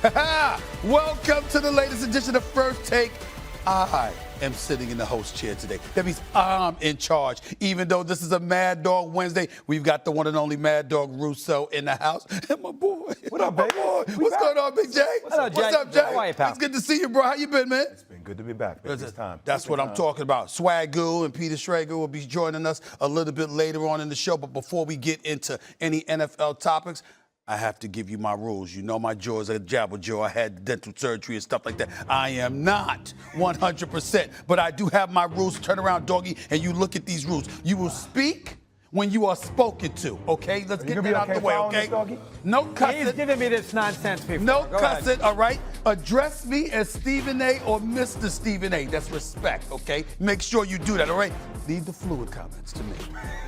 Welcome to the latest edition of First Take. I am sitting in the host chair today. That means I'm in charge. Even though this is a Mad Dog Wednesday, we've got the one and only Mad Dog Russo in the house. And my boy. What up, baby? What's going on, Big J? What's up, Jay? How are you, pal? It's good to see you, bro. How you been, man? It's been good to be back, baby. This time. That's what I'm talking about. Swagoo and Peter Schrager will be joining us a little bit later on in the show. But before we get into any NFL topics, I have to give you my rules. You know my jaws are jabber jaw. I had dental surgery and stuff like that. I am not 100%, but I do have my rules. Turn around, doggy, and you look at these rules. You will speak when you are spoken to, okay? Let's get that out the way, okay? No cussing. He's giving me this nonsense before. No Go cussing, ahead. all right? Address me as Stephen A. or Mr. Stephen A. That's respect, okay? Make sure you do that, all right? Leave the fluid comments to me.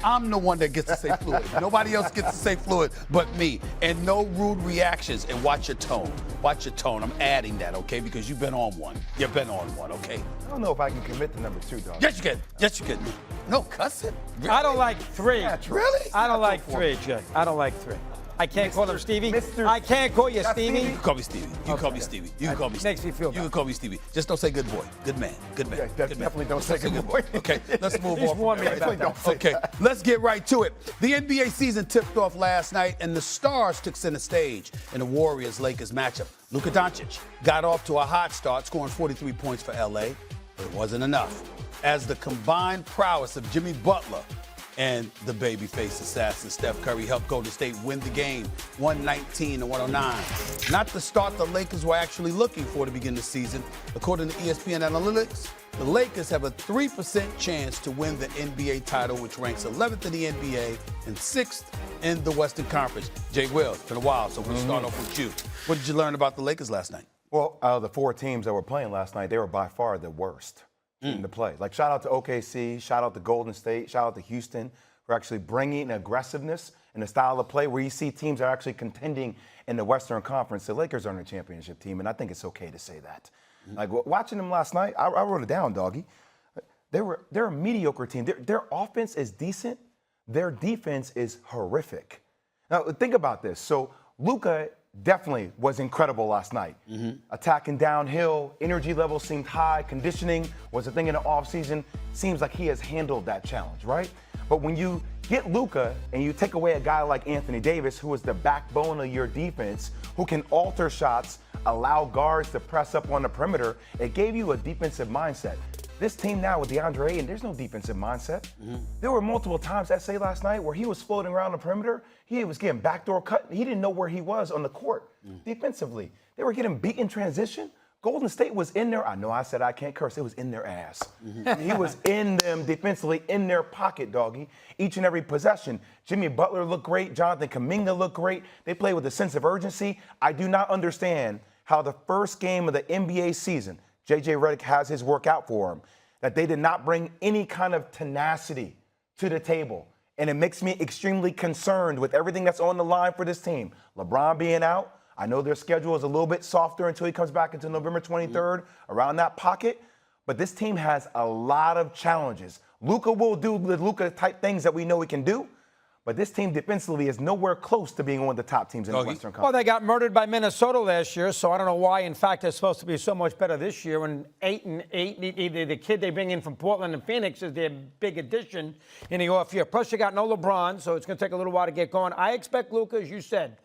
I'm the one that gets to say fluid. Nobody else gets to say fluid but me. And no rude reactions. And watch your tone. Watch your tone. I'm adding that, okay? Because you've been on one. You've been on one, okay? I don't know if I can commit to number 2, dog. Yes, you can. Yes, you can. No cussing. Really? I don't like 3. Really? I don't like 3, Jay. I don't like 3. I can't call him Stevie. I can't call you Stevie. You can call me Stevie. You can call me Stevie. You can call me Stevie. Makes me feel You can better. call me Stevie. Just don't say good boy. Good man. Good man. Yeah, Good man. definitely don't say good boy. Okay, let's move He's on. warned me about that. Don't say Okay, let's get right to it. The NBA season tipped off last night, and the stars took center stage in the Warriors-Lakers matchup. Luka Doncic got off to a hot start, scoring 43 points for LA, but it wasn't enough, as the combined prowess of Jimmy Butler and the babyface assassin Steph Curry helped Golden State win the game 119-109. Not the start the Lakers were actually looking for to begin the season. According to ESPN Analytics, the Lakers have a 3% chance to win the NBA title, which ranks 11th in the NBA and 6th in the Western Conference. Jay Will, it's been a while, so we'll start off with you. What did you learn about the Lakers last night? Well, out of the 4 teams that were playing last night, they were by far the worst team to play. Like, shout out to OKC, shout out to Golden State, shout out to Houston for actually bringing aggressiveness and the style of play where you see teams are actually contending in the Western Conference. The Lakers aren't a championship team, and I think it's okay to say that. Like, watching them last night, I wrote it down, doggy. They're a mediocre team. Their offense is decent. Their defense is horrific. Now, think about this. So, Luka definitely was incredible last night. Attacking downhill, energy level seemed high, conditioning was a thing in the offseason. Seems like he has handled that challenge, right? But when you get Luka and you take away a guy like Anthony Davis, who is the backbone of your defense, who can alter shots, allow guards to press up on the perimeter, it gave you a defensive mindset. This team now with DeAndre Ayton, there's no defensive mindset. There were multiple times, SA last night, where he was floating around the perimeter. He was getting backdoor cut. He didn't know where he was on the court defensively. They were getting beat in transition. Golden State was in there. I know I said I can't curse. It was in their ass. He was in them defensively, in their pocket, doggy, each and every possession. Jimmy Butler looked great. Jonathan Kuminga looked great. They played with a sense of urgency. I do not understand how the first game of the NBA season, J.J. Redick has his work out for him, that they did not bring any kind of tenacity to the table. And it makes me extremely concerned with everything that's on the line for this team. LeBron being out. I know their schedule is a little bit softer until he comes back until November 23rd, around that pocket. But this team has a lot of challenges. Luka will do the Luka-type things that we know he can do. But this team defensively is nowhere close to being one of the top teams in the Western Conference. Well, they got murdered by Minnesota last year, so I don't know why. In fact, they're supposed to be so much better this year. And 8-8, the kid they bring in from Portland and Phoenix is their big addition in the off year. Plus, you got no LeBron, so it's going to take a little while to get going. I expect Luka, as you said,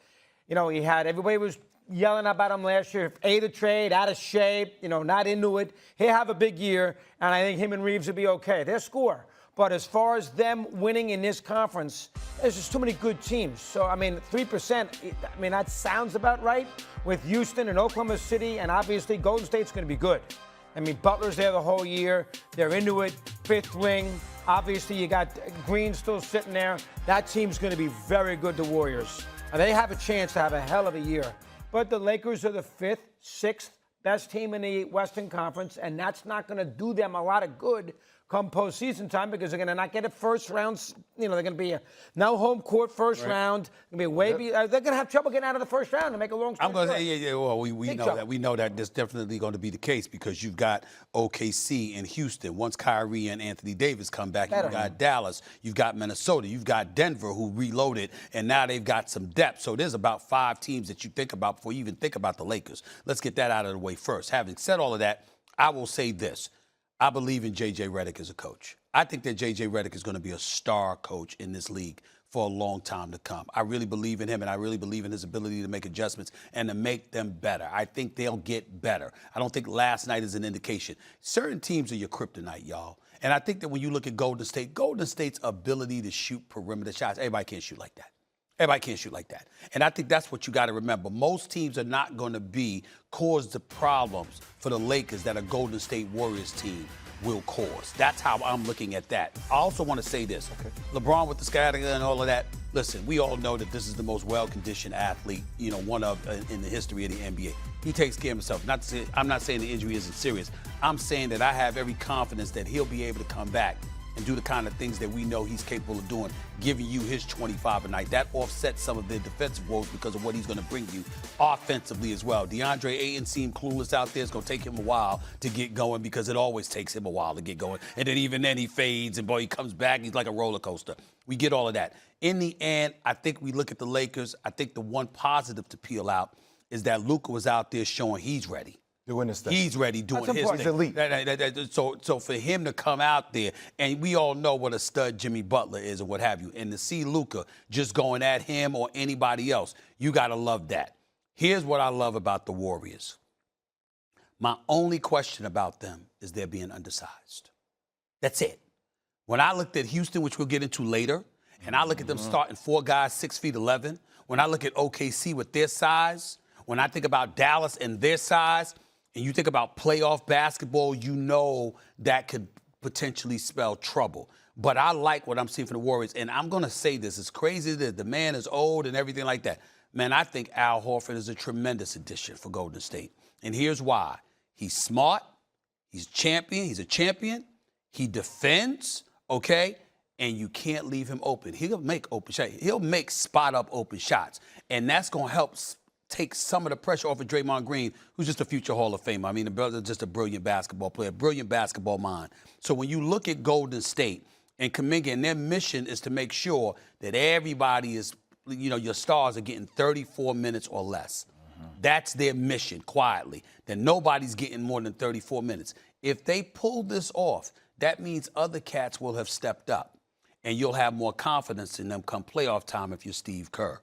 everybody was yelling about him last year, to trade, out of shape, not into it. He'll have a big year, and I think him and Reeves will be okay. They'll score. But as far as them winning in this conference, there's just too many good teams. So, 3%, that sounds about right with Houston and Oklahoma City, and obviously Golden State's going to be good. Butler's there the whole year. They're into it, fifth ring. Obviously, you got Green still sitting there. That team's going to be very good, the Warriors. And they have a chance to have a hell of a year. But the Lakers are the 5th, 6th best team in the Western Conference, and that's not going to do them a lot of good come postseason time because they're going to not get a first round. They're going to be no home court first round. They're going to have trouble getting out of the first round to make a long story I'm going to short. say, yeah. Well, we know trouble. that. We know that that's definitely going to be the case because you've got OKC and Houston. Once Kyrie and Anthony Davis come back, you've got Dallas, you've got Minnesota, you've got Denver who reloaded, and now they've got some depth. So there's about 5 teams that you think about before you even think about the Lakers. Let's get that out of the way first. Having said all of that, I will say this. I believe in J.J. Redick as a coach. I think that J.J. Redick is going to be a star coach in this league for a long time to come. I really believe in him, and I really believe in his ability to make adjustments and to make them better. I think they'll get better. I don't think last night is an indication. Certain teams are your kryptonite, y'all. And I think that when you look at Golden State's ability to shoot perimeter shots, everybody can't shoot like that. Everybody can't shoot like that. And I think that's what you got to remember. Most teams are not going to cause the problems for the Lakers that a Golden State Warriors team will cause. That's how I'm looking at that. I also want to say this. Okay. LeBron with the scatter and all of that. Listen, we all know that this is the most well-conditioned athlete, one of in the history of the NBA. He takes care of himself. I'm not saying the injury isn't serious. I'm saying that I have every confidence that he'll be able to come back and do the kind of things that we know he's capable of doing, giving you his 25 a night. That offsets some of the defensive woes because of what he's going to bring you offensively as well. DeAndre Ayton seemed clueless out there. It's going to take him a while to get going because it always takes him a while to get going. And then even then he fades and, boy, he comes back. He's like a roller coaster. We get all of that. In the end, I think we look at the Lakers. I think the one positive to peel out is that Luka was out there showing he's ready. Doing his thing. He's ready doing his thing. He's elite. So for him to come out there, and we all know what a stud Jimmy Butler is or what have you, and to see Luka just going at him or anybody else, you got to love that. Here's what I love about the Warriors. My only question about them is they're being undersized. That's it. When I looked at Houston, which we'll get into later, and I look at them starting 4 guys 6'11", when I look at OKC with their size, when I think about Dallas and their size, and you think about playoff basketball, you know that could potentially spell trouble. But I like what I'm seeing from the Warriors. And I'm going to say this. It's crazy that the man is old and everything like that. Man, I think Al Horford is a tremendous addition for Golden State. And here's why. He's smart. He's champion. He's a champion. He defends, okay? And you can't leave him open. He'll make open shots. He'll make spot-up open shots. And that's going to help take some of the pressure off of Draymond Green, who's just a future Hall of Famer. I mean, the brother's just a brilliant basketball player, brilliant basketball mind. So when you look at Golden State and Kuminga, and their mission is to make sure that everybody is, your stars are getting 34 minutes or less. That's their mission, quietly, that nobody's getting more than 34 minutes. If they pull this off, that means other cats will have stepped up, and you'll have more confidence in them come playoff time if you're Steve Kerr.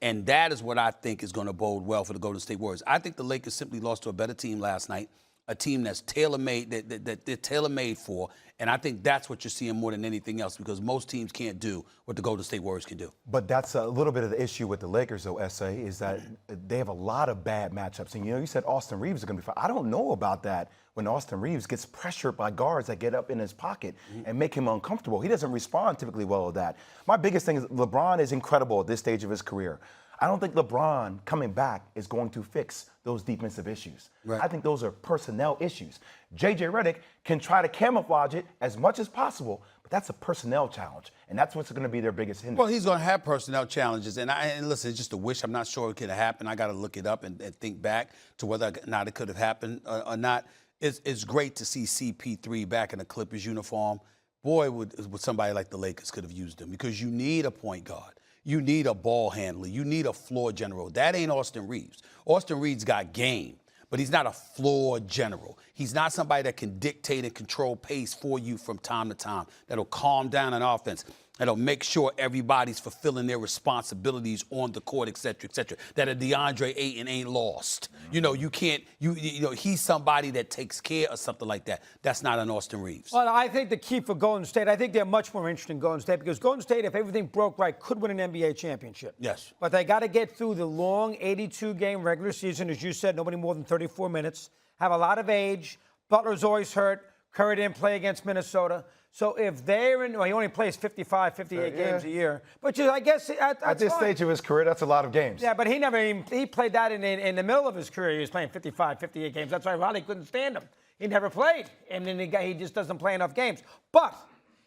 And that is what I think is going to bode well for the Golden State Warriors. I think the Lakers simply lost to a better team last night, a team that's tailor-made, that they're tailor-made for. And I think that's what you're seeing more than anything else because most teams can't do what the Golden State Warriors can do. But that's a little bit of the issue with the Lakers, though, S.A., is that they have a lot of bad matchups. And, you said Austin Reeves is going to be fine. I don't know about that when Austin Reeves gets pressured by guards that get up in his pocket and make him uncomfortable. He doesn't respond typically well to that. My biggest thing is LeBron is incredible at this stage of his career. I don't think LeBron coming back is going to fix those defensive issues. Right. I think those are personnel issues. J.J. Redick can try to camouflage it as much as possible, but that's a personnel challenge, and that's what's going to be their biggest hindrance. Well, he's going to have personnel challenges, and listen, it's just a wish. I'm not sure it could have happened. I got to look it up and think back to whether or not it could have happened or not. It's great to see CP3 back in a Clippers uniform. Boy, would somebody like the Lakers could have used him because you need a point guard. You need a ball handler. You need a floor general. That ain't Austin Reeves. Austin Reeves got game, but he's not a floor general. He's not somebody that can dictate and control pace for you from time to time, that'll calm down an offense, that'll make sure everybody's fulfilling their responsibilities on the court, et cetera, that a DeAndre Ayton ain't lost. You can't, he's somebody that takes care of something like that. That's not an Austin Reeves. Well, I think the key for Golden State, I think they're much more interested in Golden State because Golden State, if everything broke right, could win an NBA championship. Yes. But they got to get through the long 82-game regular season, as you said, nobody more than 34 minutes, have a lot of age. Butler's always hurt. Curry didn't play against Minnesota. So if they're in, well, he only plays 58 games a year. But I guess at this stage of his career, that's a lot of games. Yeah, but he played that in the middle of his career. He was playing 58 games. That's why Riley couldn't stand him. He never played, and then he just doesn't play enough games. But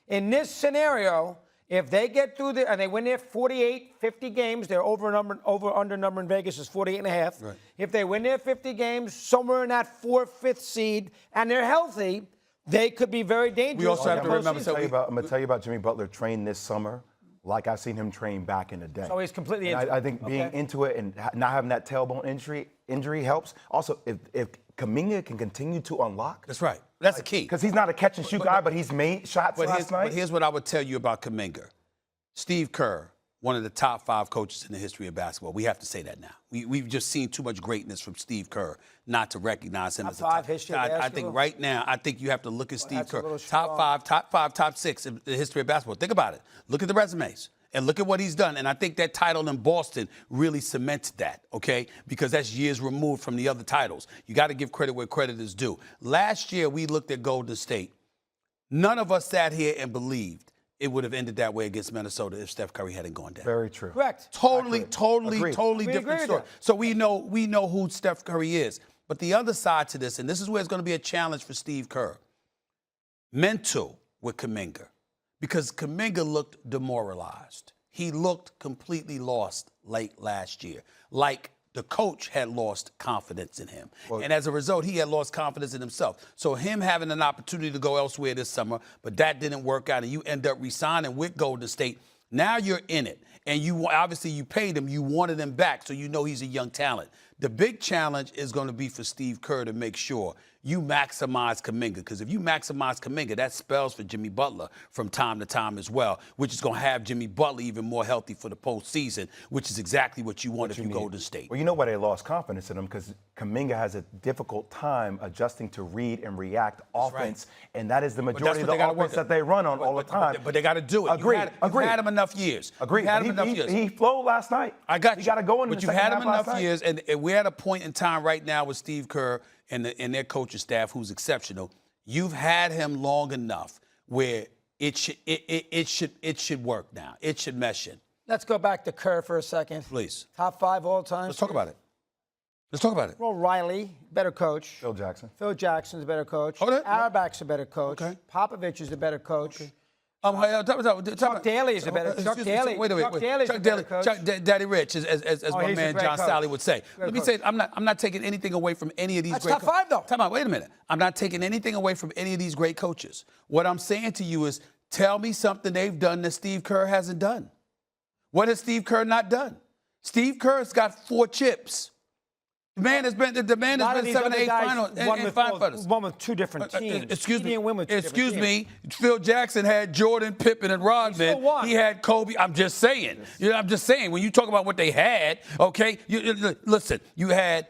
in this scenario, if they get through and they win their 48, 50 games, their over-under number in Vegas is 48.5. Right. If they win their 50 games, somewhere in that 4th, 5th seed, and they're healthy, they could be very dangerous. We also have to remember. I'm going to tell you about Jimmy Butler trained this summer like I've seen him train back in the day. So he's completely and into it. I think being into it and not having that tailbone injury helps. Also, if Kuminga can continue to unlock. That's right. That's the key. Because he's not a catch-and-shoot guy, but he's made shots last night. But here's what I would tell you about Kuminga. Steve Kerr, one of the top 5 coaches in the history of basketball. We have to say that now. We've just seen too much greatness from Steve Kerr not to recognize him as a top 5 history of I basketball? think right now, I think you have to look at Steve that's a Kerr. little Top 5, top 6 in the history of basketball. Think about it. Look at the resumes. And look at what he's done. And I think that title in Boston really cemented that, okay? Because that's years removed from the other titles. You got to give credit where credit is due. Last year, we looked at Golden State. None of us sat here and believed it would have ended that way against Minnesota if Steph Curry hadn't gone down. Very true. Correct. Totally We agree different with story. that. So we know who Steph Curry is. But the other side to this, and this is where it's going to be a challenge for Steve Kerr, mental with Kuminga. Because Kuminga looked demoralized. He looked completely lost late last year, like the coach had lost confidence in him. And as a result, he had lost confidence in himself. So him having an opportunity to go elsewhere this summer, but that didn't work out, and you end up re-signing with Golden State, now you're in it. And you obviously you paid him, you wanted him back, so you know he's a young talent. The big challenge is going to be for Steve Kerr to make sure you maximize Kuminga, because if you maximize Kuminga, that spells for Jimmy Butler from time to time as well, which is going to have Jimmy Butler even more healthy for the postseason, which is exactly what you want if you go to State. Well, you know why they lost confidence in him? Because Kuminga has a difficult time adjusting to read and react offense, and that is the majority of the offense that they run on all the time. But they got to do it. Agreed. You've had him enough years. Agreed. He He flowed last night. I got you. He got to go in but the you've second had half him last enough night. years, and we're at a point in time right now with Steve Kerr and their coaching staff, who's exceptional. You've had him long enough where it should work now. It should mesh in. Let's go back to Kerr for a second. Please. Top 5 all time. Let's talk about it. Let's talk about it. Well, Riley, better coach. Phil Jackson. Phil Jackson's a better coach. Okay. Auerbach's a better coach. Okay. Popovich is a better coach. Chuck Daly is a better. Chuck Daly. Wait. Chuck Daly's a better coach. Chuck Daddy Rich, as my he's a man great John coach. Sally would say. Let me coach. say, I'm not taking anything away from any of these That's great top 5 though. Time out. Wait a minute. I'm not taking anything away from any of these great coaches. What I'm saying to you is, tell me something they've done that Steve Kerr hasn't done. What has Steve Kerr not done? Steve Kerr's got 4 chips. The man has been 7 to 8 finals and finals. Won with 2 different teams. Excuse He me. didn't win with 2 different teams. Me. Phil Jackson had Jordan, Pippen, and Rodman. still won. He had Kobe. I'm just saying. I'm just saying. When you talk about what they had, okay. Listen. You had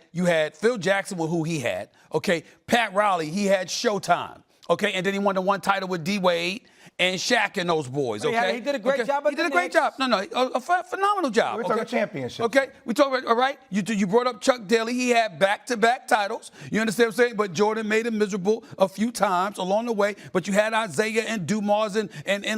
Phil Jackson with who he had. Okay. Pat Riley. He had Showtime. Okay. And then he won the 1 title with D Wade and Shaq and those boys, okay? He did a great job. He did a great job. No, a phenomenal job. We're talking championships. Okay, we talk about, all right, you brought up Chuck Daly. He had back-to-back titles. You understand what I'm saying? But Jordan made him miserable a few times along the way. But you had Isaiah and Dumas and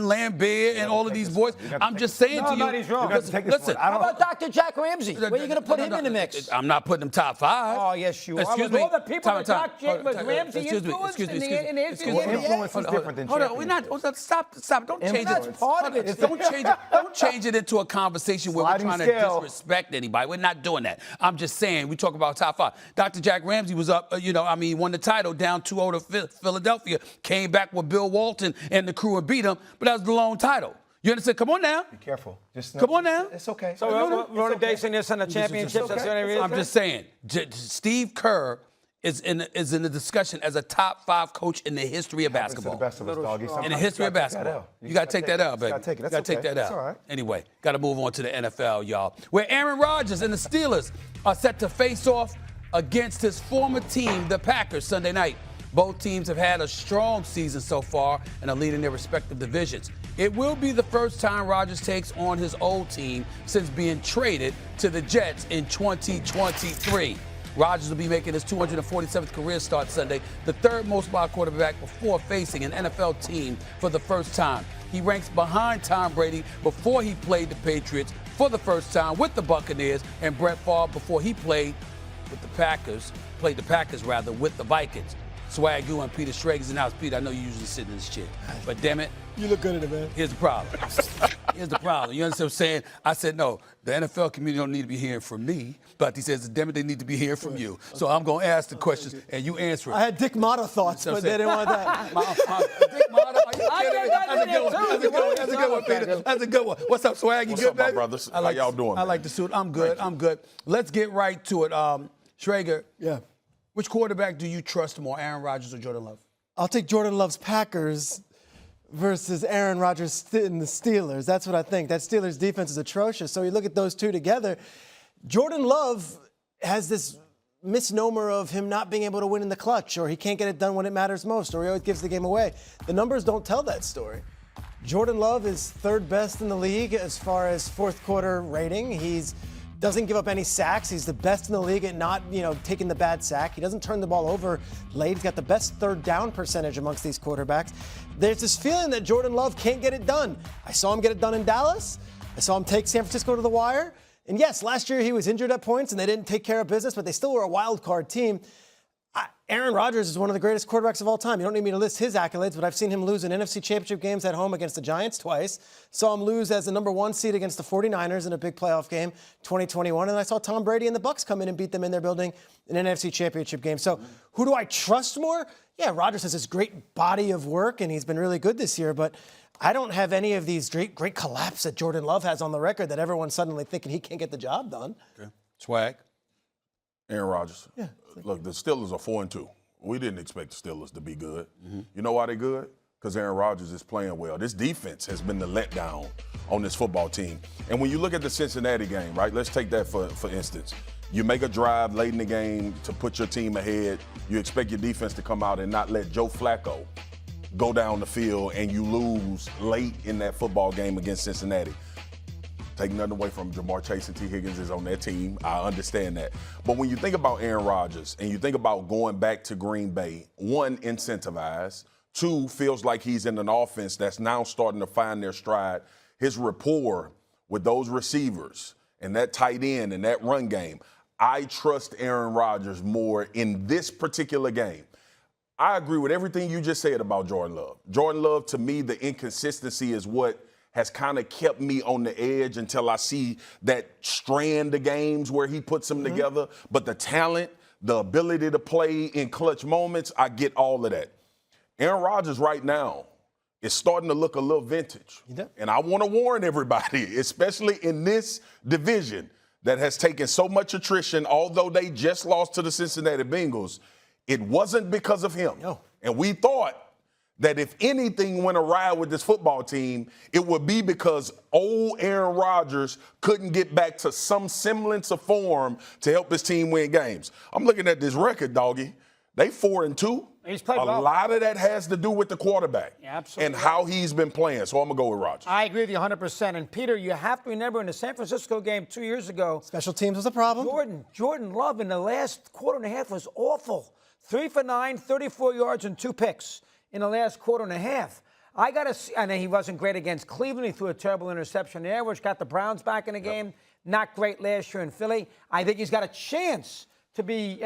Lambert and all of these boys. I'm just saying to you. He's wrong. Listen. How about Dr. Jack Ramsey? Where are you going to put him in the mix? I'm not putting him top 5. Oh, yes, you are. Excuse With me. all the people that Doc Ramsey Excuse me. influenced in the Influence is different than Hold on, we're not. Stop. Don't change it. That's part of it. Don't change it into a conversation where Sliding we're trying scale. to disrespect anybody. We're not doing that. I'm just saying we talk about top 5. Dr. Jack Ramsey was up. Won the title down 2-0 to Philadelphia. Came back with Bill Walton and the crew and beat him. But that was the lone title. You understand? Come on now. Be careful. Come on now. It's okay. So we're only basing this on the championships. That's the only reason. I'm just saying. Steve Kerr is in the discussion as a top 5 coach in the history of basketball. To the best of us, doggy. In the history of basketball. You got to take that out, baby. You got to take it. You got to take that out. That's all right. Anyway, got to move on to the NFL, y'all. Where Aaron Rodgers and the Steelers are set to face off against his former team, the Packers, Sunday night. Both teams have had a strong season so far and are leading their respective divisions. It will be the first time Rodgers takes on his old team since being traded to the Jets in 2023. Rodgers will be making his 247th career start Sunday, the 3rd most by a quarterback before facing an NFL team for the first time. He ranks behind Tom Brady before he played the Patriots for the first time with the Buccaneers, and Brett Favre before he played the Packers with the Vikings. Swagoo and Peter Schrager's in the house. Peter, I know you usually sit in this chair, but damn it, You look good at it, man. here's the problem. Here's the problem. You understand what I'm saying? I said, no, the NFL community don't need to be hearing from me, but he says, damn it, they need to be hearing from you. So I'm going to ask the questions, and you answer it. I had Dick Motta thoughts, but they didn't want that. Dick Motta, are you I kidding me? get that That's a good one. too. That's a good one. That's a good one, Peter. That's a good one. What's up, Swag? You What's good, up, my baby? brothers? How y'all doing, I man? like the suit. I'm good. I'm good. Let's get right to it. Schrager, Yeah. which quarterback do you trust more, Aaron Rodgers or Jordan Love? I'll take Jordan Love's Packers versus Aaron Rodgers in the Steelers. That's what I think. That Steelers defense is atrocious. So you look at those two together. Jordan Love has this misnomer of him not being able to win in the clutch, or he can't get it done when it matters most, or he always gives the game away. The numbers don't tell that story. Jordan Love is third best in the league as far as fourth quarter rating. He's doesn't give up any sacks. He's the best in the league at not, taking the bad sack. He doesn't turn the ball over late. He's got the best third down percentage amongst these quarterbacks. There's this feeling that Jordan Love can't get it done. I saw him get it done in Dallas. I saw him take San Francisco to the wire. And yes, last year he was injured at points and they didn't take care of business, but they still were a wild card team. Aaron Rodgers is one of the greatest quarterbacks of all time. You don't need me to list his accolades, but I've seen him lose in NFC Championship games at home against the Giants twice. Saw him lose as the number 1 seed against the 49ers in a big playoff game, 2021. And I saw Tom Brady and the Bucs come in and beat them in their building in an NFC Championship game. So who do I trust more? Yeah, Rodgers has this great body of work, and he's been really good this year. But I don't have any of these great collapse that Jordan Love has on the record that everyone's suddenly thinking he can't get the job done. Okay. Swag. Aaron Rodgers. Yeah. Look, the Steelers are 4-2. We didn't expect the Steelers to be good. You know why they're good? Because Aaron Rodgers is playing well. This defense has been the letdown on this football team. And when you look at the Cincinnati game, right, let's take that for instance. You make a drive late in the game to put your team ahead. You expect your defense to come out and not let Joe Flacco go down the field, and you lose late in that football game against Cincinnati. Take nothing away from Jamar Chase and T. Higgins is on that team. I understand that. But when you think about Aaron Rodgers and you think about going back to Green Bay, 1, incentivized, 2, feels like he's in an offense that's now starting to find their stride. His rapport with those receivers and that tight end and that run game, I trust Aaron Rodgers more in this particular game. I agree with everything you just said about Jordan Love. Jordan Love, to me, the inconsistency is what has kind of kept me on the edge until I see that strand of games where he puts them together. But the talent, the ability to play in clutch moments, I get all of that. Aaron Rodgers right now is starting to look a little vintage. And I want to warn everybody, especially in this division that has taken so much attrition, although they just lost to the Cincinnati Bengals, it wasn't because of him. No. And we thought that if anything went awry with this football team, it would be because old Aaron Rodgers couldn't get back to some semblance of form to help his team win games. I'm looking at this record, doggy. They 4-2. He's played a well. lot of that has to do with the quarterback. Yeah, absolutely. And how he's been playing. So I'm going to go with Rodgers. I agree with you 100%. And Peter, you have to remember in the San Francisco game 2 years ago, Special teams was a problem. Jordan Love in the last quarter and a half was awful. 3 for 9, 34 yards and 2 picks in the last quarter and a half. I got to see, and he wasn't great against Cleveland. He threw a terrible interception there, which got the Browns back in the game. Not great last year in Philly. I think he's got a chance to be,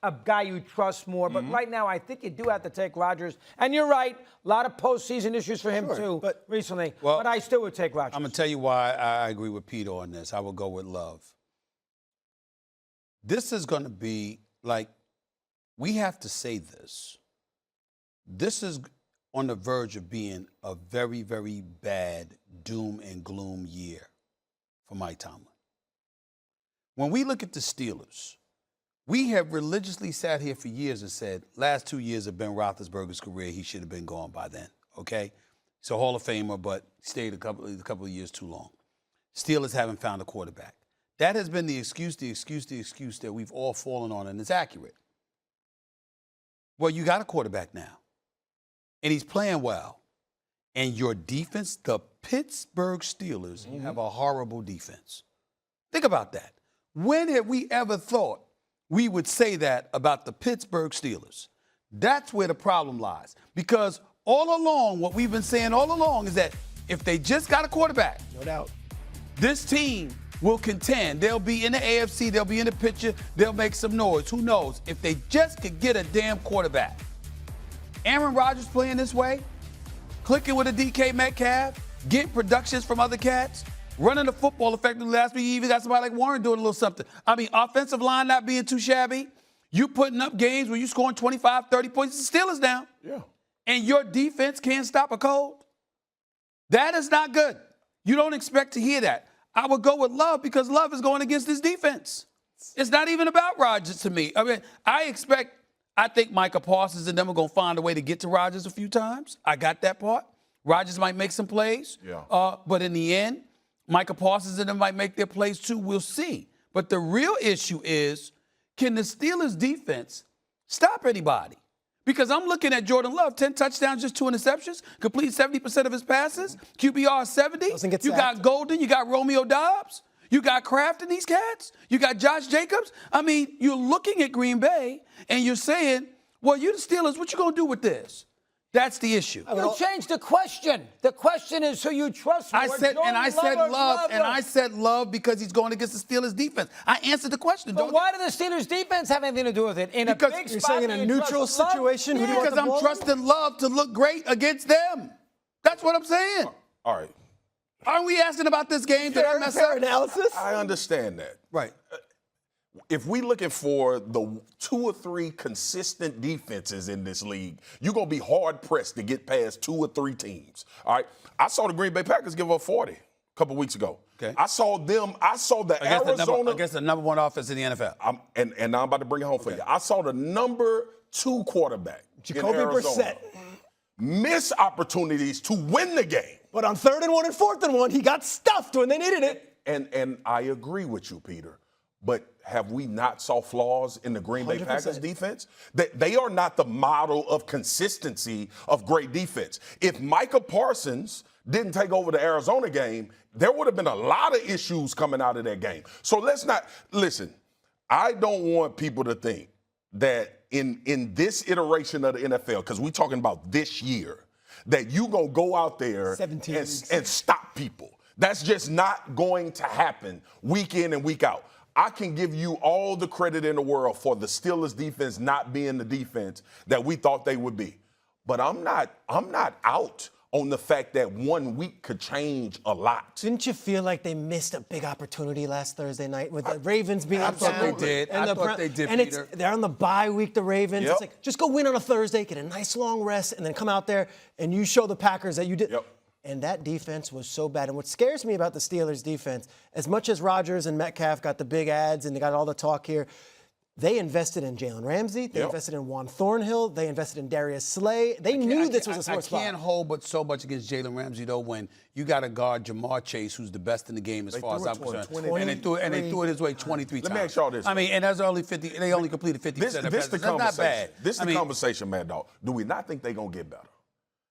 a guy you trust more. But right now, I think you do have to take Rodgers. And you're right, a lot of postseason issues for him, too, recently. Well, but I still would take Rodgers. I'm going to tell you why I agree with Peter on this. I will go with Love. This is going to be like, we have to say this. This is on the verge of being a very, very bad doom and gloom year for Mike Tomlin. When we look at the Steelers, we have religiously sat here for years and said, last 2 years of Ben Roethlisberger's career, he should have been gone by then, okay? He's a Hall of Famer, but stayed a couple of years too long. Steelers haven't found a quarterback. That has been the excuse that we've all fallen on, and it's accurate. Well, you got a quarterback now, and he's playing well. And your defense, the Pittsburgh Steelers, have a horrible defense. Think about that. When have we ever thought we would say that about the Pittsburgh Steelers? That's where the problem lies. Because all along, what we've been saying all along is that if they just got a quarterback, No doubt. this team will contend. They'll be in the AFC. They'll be in the picture. They'll make some noise. Who knows? If they just could get a damn quarterback. Aaron Rodgers playing this way, clicking with a DK Metcalf, getting productions from other cats, running the football effectively. Last week, you even got somebody like Warren doing a little something. I mean, offensive line not being too shabby. You putting up games where you scoring 25, 30 points. The Steelers down. Yeah. And your defense can't stop a cold. That is not good. You don't expect to hear that. I would go with Love because Love is going against this defense. It's not even about Rodgers to me. I mean, I think Micah Parsons and them are going to find a way to get to Rodgers a few times. I got that part. Rodgers might make some plays. Yeah. But in the end, Micah Parsons and them might make their plays too. We'll see. But the real issue is, can the Steelers defense stop anybody? Because I'm looking at Jordan Love, 10 touchdowns, just 2 interceptions, complete 70% of his passes, QBR 70. Doesn't get You sacked. got Golden, you got Romeo Doubs, you got Kraft in these cats, you got Josh Jacobs. I mean, you're looking at Green Bay and you're saying, well, you the Steelers, what you going to do with this? That's the issue. You changed the question. The question is who you trust more. I said Love because he's going against the Steelers defense. I answered the question. But why did the Steelers defense have anything to do with it? In Because a big you're spot, saying in a you neutral trust Love? situation, who do you want Because the I'm ball? trusting Love to look great against them. That's what I'm saying. All right. Aren't we asking about this game? Did I mess Fair up? analysis. I understand that. Right. If we looking for the 2 or 3 consistent defenses in this league, you're going to be hard-pressed to get past 2 or 3 teams. All right? I saw the Green Bay Packers give up 40 a couple weeks ago. Okay. I saw the Arizona. Against the number 1 offense in the NFL. And I'm about to bring it home for you. I saw the number 2 quarterback Jacoby in Arizona Brissett. miss opportunities to win the game. But on 3rd and 1 and 4th and 1, he got stuffed when they needed it. And I agree with you, Peter. But have we not saw flaws in the Green Bay 100%. Packers defense? They are not the model of consistency of great defense. If Micah Parsons didn't take over the Arizona game, there would have been a lot of issues coming out of that game. So let's not listen. I don't want people to think that in this iteration of the NFL, because we're talking about this year, that you gonna go out there 17 weeks. and stop people. That's just not going to happen week in and week out. I can give you all the credit in the world for the Steelers defense not being the defense that we thought they would be. But I'm not out on the fact that 1 week could change a lot. Didn't you feel like they missed a big opportunity last Thursday night with the Ravens being I down? thought they did. And I the thought they did, And Peter. they're on the bye week, the Ravens. Yep. It's like, just go win on a Thursday, get a nice long rest, and then come out there and you show the Packers that you did. Yep. And that defense was so bad. And what scares me about the Steelers defense, as much as Rodgers and Metcalf got the big ads and they got all the talk here, they invested in Jalen Ramsey. They Yep. invested in Juan Thornhill. They invested in Darius Slay. They knew this was a sore spot. I can't hold but so much against Jalen Ramsey, though, when you got to guard Jamar Chase, who's the best in the game as far as threw I'm it to him concerned. 20. And they threw it his way 23 times. Let me ask y'all this, I mean, and that's only 50. They only completed 50%. This of the passes. That's not conversation. bad. This the conversation, Mad Dog. Do we not think they're gonna get better?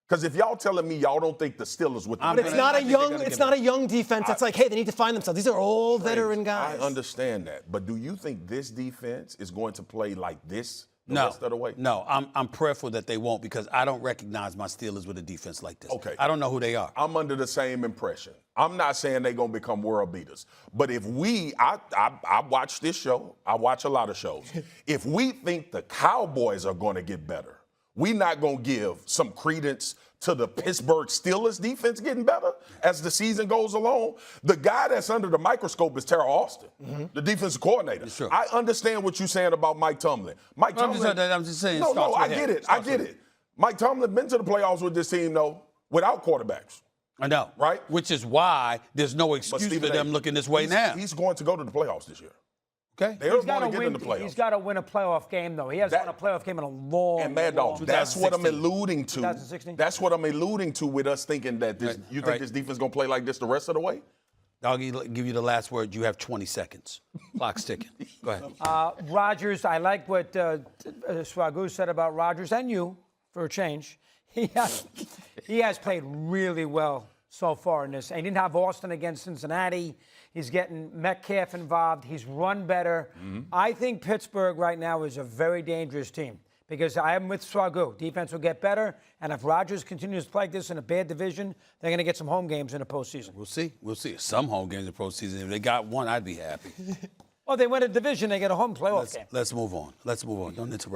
Because if y'all telling me y'all don't think the Steelers with the I'm But it's gonna- not I a think they're young. gonna It's get not a young defense. That's like, hey, they need to find themselves. These are old veteran guys. I understand that, but do you think this defense is going to play like this the No, rest of the way? no, I'm prayerful that they won't because I don't recognize my Steelers with a defense like this. Okay. I don't know who they are. I'm under the same impression. I'm not saying they're gonna become world beaters, but if I watch this show, I watch a lot of shows. If we think the Cowboys are gonna get better, we not gonna give some credence to the Pittsburgh Steelers defense getting better as the season goes along. The guy that's under the microscope is Terrell Austin, the defensive coordinator. Sure. I understand what you're saying about Mike Tomlin. Mike I'm Tomlin. just saying. No, starts I with get him. it. I Starts get with it. him. Mike Tomlin been to the playoffs with this team though without quarterbacks. I know. Right? Which is why there's no But excuse for Stephen them A, looking this way now. He's going to go to the playoffs this year. Okay. They're going to get in the playoffs. He's got to win a playoff game, though. He hasn't won a playoff game in a long And Mad Dog, long that's what I'm 2016. alluding to. 2016? That's what I'm alluding to with us thinking that this, Right, you think right. this defense going to play like this the rest of the way? Doggy, give you the last word. You have 20 seconds. Clock's ticking. Go ahead. Rodgers, I like what Swagoo said about Rodgers and you, for a change. He has played really well so far in this. And he didn't have Austin against Cincinnati. He's getting Metcalf involved. He's run better. I think Pittsburgh right now is a very dangerous team because I am with Swagoo. Defense will get better. And if Rodgers continues to play like this in a bad division, they're going to get some home games in the postseason. We'll see. We'll see. Some home games in the postseason. If they got one, I'd be happy. Well, they win a division, they get a home playoff game. Let's move on. Let's move on. Don't interrupt.